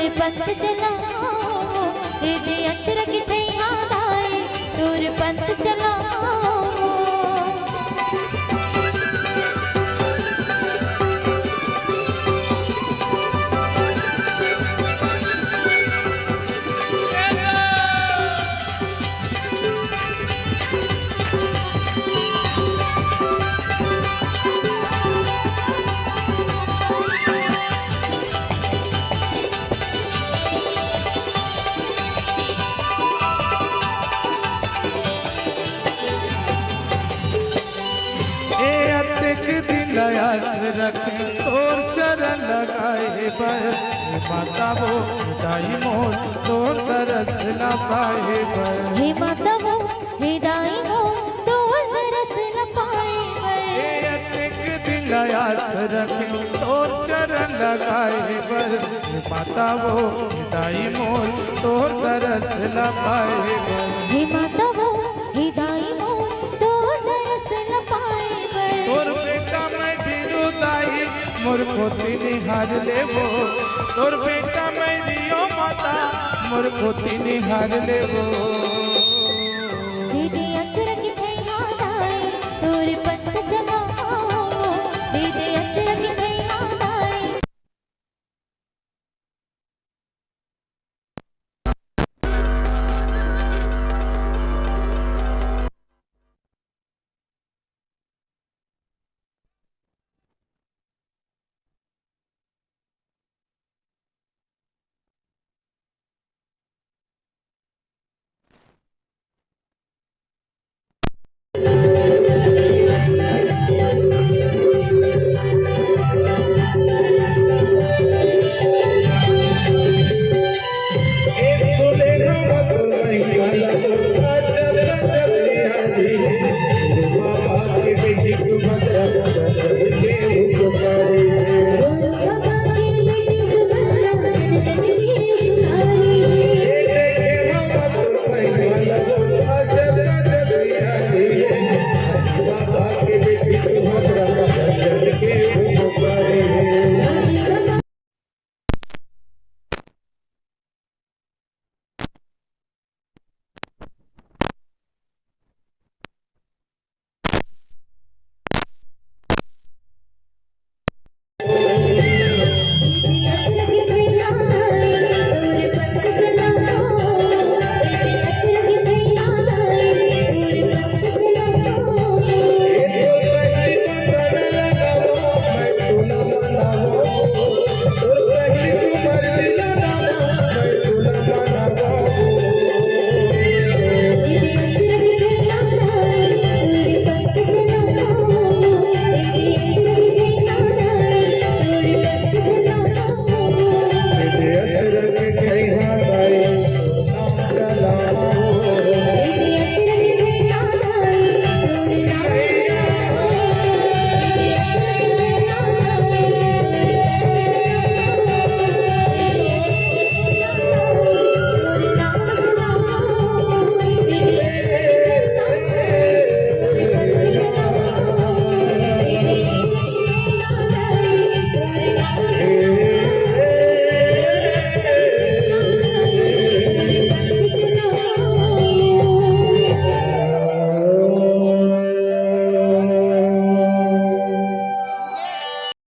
तोर पंथ चलाओ दे अचरक छैया दाए तोर पंथ चलाओ लयास रख तोर चरण लगाए पर माता वो दाई मोर तोर तरस न पाए पर हे माता वो हे दाई मोर तोर तरस न पाए पर अतिक दिन लयास रख तोर चरण लगाए पर माता वो दाई मोर तोर तरस न पाए पर हे माता वो हे दाई मोर तोर तरस न पाए पर तोर बेटा मैं बिनु दाई मोर पोती निहार लेबो तोर बेटा मैं दियो माता मोर पोती निहार लेबो।